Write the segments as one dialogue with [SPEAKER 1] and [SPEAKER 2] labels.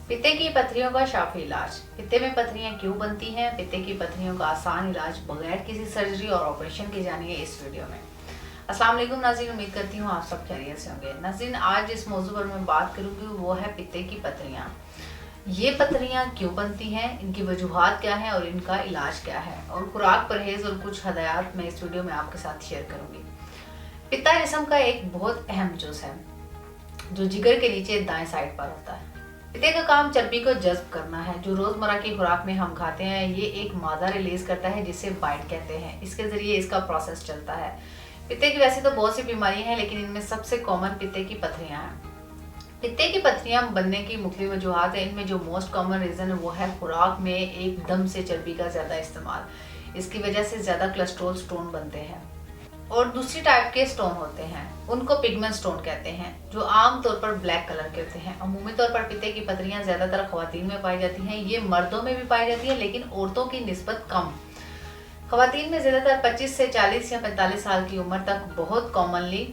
[SPEAKER 1] पित्ते की पथरियों का शाफी इलाज। पित्ते में पथरियां क्यों बनती हैं? पित्ते की पथरियों का आसान इलाज बगैर किसी सर्जरी और ऑपरेशन के जानिए इस वीडियो में। अस्सलाम वालेकुम नाज़रीन, उम्मीद करती हूँ आप सब खैरियत से होंगे। नाज़रीन, आज जिस मौजू पर मैं बात करूँगी वो है पित्ते की पथरियाँ। ये पथरियाँ क्यों बनती हैं, इनकी वजूहात क्या हैं और इनका इलाज क्या है, और खुराक परहेज और कुछ हदायत मैं इस वीडियो में आपके साथ शेयर करूँगी। पित्ता जिस्म का एक बहुत अहम जुज़ है जो जिगर के नीचे दाएं साइड पर होता है। पित्ते का काम चर्बी को जज्ब करना है जो रोजमर्रा की खुराक में हम खाते हैं। ये एक मादा रिलीज करता है जिसे बाइट कहते हैं। इसके जरिए इसका प्रोसेस चलता है। पित्ते की वैसे तो बहुत सी बीमारियां हैं, लेकिन इनमें सबसे कॉमन पित्ते की पथरियां हैं। पित्ते की पथरियां बनने की मुख्तलिफ वजूहात है। इनमें जो मोस्ट कॉमन रीजन है वो है खुराक में एकदम से चर्बी का ज्यादा इस्तेमाल। इसकी वजह से ज्यादा कोलेस्ट्रॉल स्टोन बनते हैं। और दूसरी टाइप के स्टोन होते हैं, उनको पिगमेंट स्टोन कहते हैं, जो आम तौर पर ब्लैक कलर के होते हैं। अमूमी तौर पर पित्ते की पथरियां ज्यादातर खवातीन में पाई जाती हैं। ये मर्दों में भी पाई जाती है, लेकिन औरतों की निस्बत कम। खवातीन में ज्यादातर 25 से 40 या 45 साल की उम्र तक बहुत कॉमनली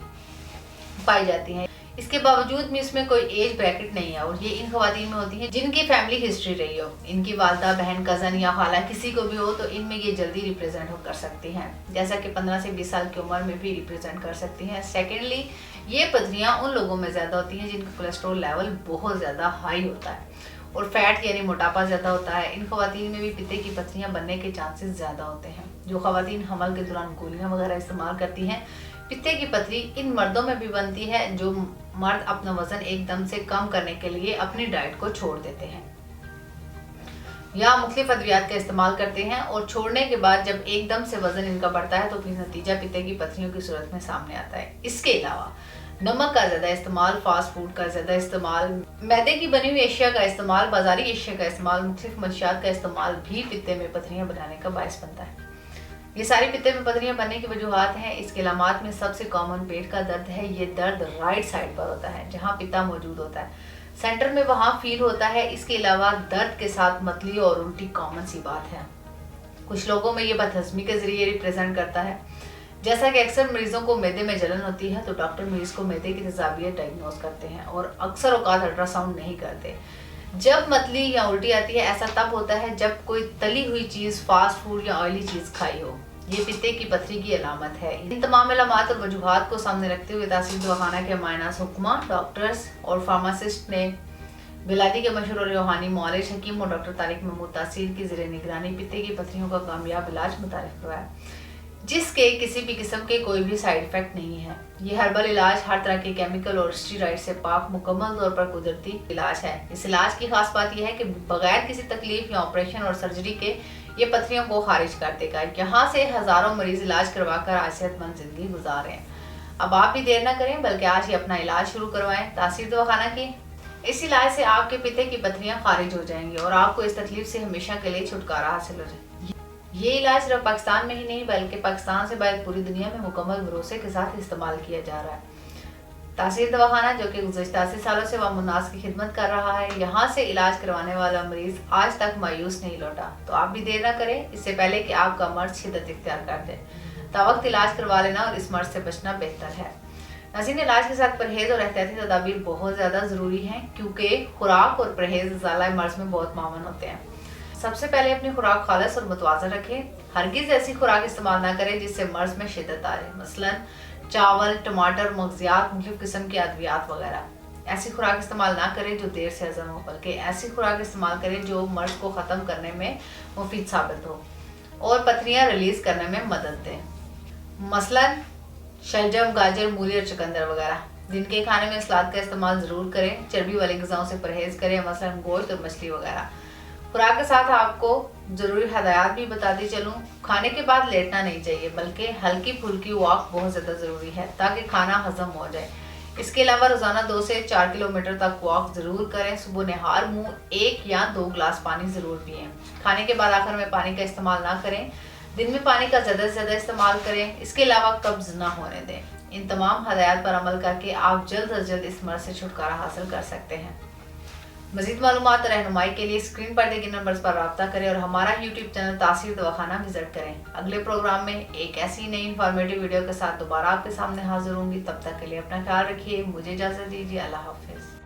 [SPEAKER 1] पाई जाती हैं। इसके बावजूद भी इसमें कोई एज ब्रैकेट नहीं है, और ये इन खवातीन में होती हैं जिनकी फैमिली हिस्ट्री रही हो। इनकी वालदा, बहन, कजन या खाला किसी को भी हो तो इनमें ये जल्दी रिप्रेजेंट कर सकती हैं, जैसा कि 15 से 20 साल की उम्र में भी रिप्रेजेंट कर सकती हैं। सेकेंडली, ये पथरियां उन लोगों में ज्यादा होती हैं जिनका कोलेस्ट्रॉल लेवल बहुत ज्यादा हाई होता है और फैट यानी मोटापा ज्यादा होता है। इन खवातीन में भी पित्ते की पथरियां बनने के चांसेस ज्यादा होते हैं। जो खवातीन हमल के दौरान गोलियां वगैरह इस्तेमाल करती हैं, पित्ते की पथरी इन मर्दों में भी बनती है जो मर्द अपना वजन एकदम से कम करने के लिए अपनी डाइट को छोड़ देते हैं या मुख्तलिफ अद्वियात का इस्तेमाल करते हैं, और छोड़ने के बाद जब एकदम से वजन इनका बढ़ता है तो फिर नतीजा पित्ते की पथरियों की सूरत में सामने आता है। इसके अलावा नमक का ज्यादा इस्तेमाल, फास्ट फूड का ज्यादा इस्तेमाल, मैदे की बनी हुई एशिया का इस्तेमाल, बाजारी एशिया का इस्तेमाल, मुख्तलिफ मंशियात का इस्तेमाल भी पित्ते में पथरियां बनाने का बायस बनता है। ये सारी पित्ते में पथरियां बनने की वजूहात हैं। इसके अलामात में सबसे कॉमन पेट का दर्द है। ये दर्द राइट साइड पर होता है जहां पित्ता मौजूद होता है, सेंटर में वहां फील होता है। इसके अलावा दर्द के साथ मतली और उल्टी कॉमन सी बात है। कुछ लोगों में ये बदहजमी के जरिए रिप्रेजेंट करता है। जैसा कि अक्सर मरीजों को मैदे में जलन होती है तो डॉक्टर मरीज को मैदे की तेजाबियत डायग्नोज करते हैं और अक्सर औकात अल्ट्रासाउंड नहीं करते। जब मतली या उल्टी आती है ऐसा तब होता है जब कोई तली हुई चीज, फास्ट फूड या ऑयली चीज खाई हो। ये पित्ते की पथरी की अलामत है। इन तमाम अलामत और वजूहात को सामने रखते हुए तासीर दवाखाना के मायनास हुक्मा, डॉक्टर्स और फार्मासिस्ट ने बिलादी के मशहूर और रूहानी मौलिज हकीम और डॉक्टर तारिक महमूद तासीर की ज़रिए निगरानी पित्ते की पथरियों का कामयाब इलाज मुतारिफ करवाया, जिसके किसी भी किस्म के कोई भी साइड इफेक्ट नहीं है। ये हर्बल इलाज हर तरह के केमिकल और स्टीरॉइड से पाक मुकम्मल तौर पर कुदरती इलाज है। इस इलाज की खास बात यह है कि बगैर किसी तकलीफ या ऑपरेशन और सर्जरी के ये पथरियों को खारिज कर देगा। यहाँ से हजारों मरीज इलाज करवाकर आज सेहतमंद जिंदगी गुजार रहे हैं। अब आप भी देर न करें, बल्कि आज ही अपना इलाज शुरू करवाएं तासीर दवाखाना की। इस इलाज से आपके पित्ते की पथरियां खारिज हो जाएंगी और आपको इस तकलीफ से हमेशा के लिए छुटकारा हासिल हो जाए। ये इलाज सिर्फ पाकिस्तान में ही नहीं बल्कि पाकिस्तान से बाहर पूरी दुनिया में मुकम्मल भरोसे के साथ इस्तेमाल किया जा रहा है। तासीर दवाखाना, जो कि गुज़श्ता 80 सालों से वामुन्नास की खिदमत कर रहा है, यहाँ से इलाज करवाने वाला मरीज आज तक मायूस नहीं लौटा। तो आप भी देर न करें, इससे पहले कि आपका मर्ज शिद्दत इख्तियार कर दे। तावक्त इलाज करवा लेना और इस मर्ज से बचना बेहतर है। नाज़रीन, इलाज के साथ परहेज और एहतियाती तदाबीर बहुत ज़्यादा ज़रूरी हैं, क्योंकि खुराक और परहेज इज़ाला मर्ज में बहुत मामून होते हैं। सबसे पहले अपनी खुराक खालस और मुतवाज़न रखें। हरगिज़ ऐसी खुराक इस्तेमाल ना करें जिससे मर्ज में शिद्दत आ जाए, मसलन चावल, टमाटर, मगजियात, मुख्तलिफ किस्म की अद्वियात वगैरह। ऐसी खुराक इस्तेमाल ना करें जो देर से हजम हो, बल्कि ऐसी खुराक इस्तेमाल करें जो मर्ज को ख़त्म करने में मुफीद साबित हो और पथरियाँ रिलीज करने में मदद दें, मसलन शलजम, गाजर, मूली और चुकंदर वगैरह। दिन के खाने में सलाद का इस्तेमाल ज़रूर करें। चर्बी वाली ग़िज़ाओं से परहेज़ करें, मसलन गोश्त और मछली वगैरह। खुराक के साथ आपको ज़रूरी हदायत भी बताती चलूँ। खाने के बाद लेटना नहीं चाहिए, बल्कि हल्की फुल्की वॉक बहुत ज़्यादा ज़रूरी है ताकि खाना हजम हो जाए। इसके अलावा रोज़ाना 2 से 4 किलोमीटर तक वॉक ज़रूर करें। सुबह नहार मुँह 1 या 2 गिलास पानी ज़रूर पिएं। खाने के बाद आखिर में पानी का इस्तेमाल ना करें। दिन में पानी का ज़्यादा से ज़्यादा इस्तेमाल करें। इसके अलावा कब्ज़ ना होने दें। इन तमाम हदायत पर अमल करके आप जल्द अज जल्द इस मर्ज से छुटकारा हासिल कर सकते हैं। मज़ीद मालूमात और रहनुमाई के लिए स्क्रीन पर दिए गए नंबर्स पर रब्ता करें और हमारा यूट्यूब चैनल तासीर दवाखाना विजिट करें। अगले प्रोग्राम में एक ऐसी नई इन्फॉर्मेटिव वीडियो के साथ दोबारा आपके सामने हाजिर होंगी। तब तक के लिए अपना ख्याल रखिए। मुझे इजाज़त दीजिए। अल्लाह हाफिज़।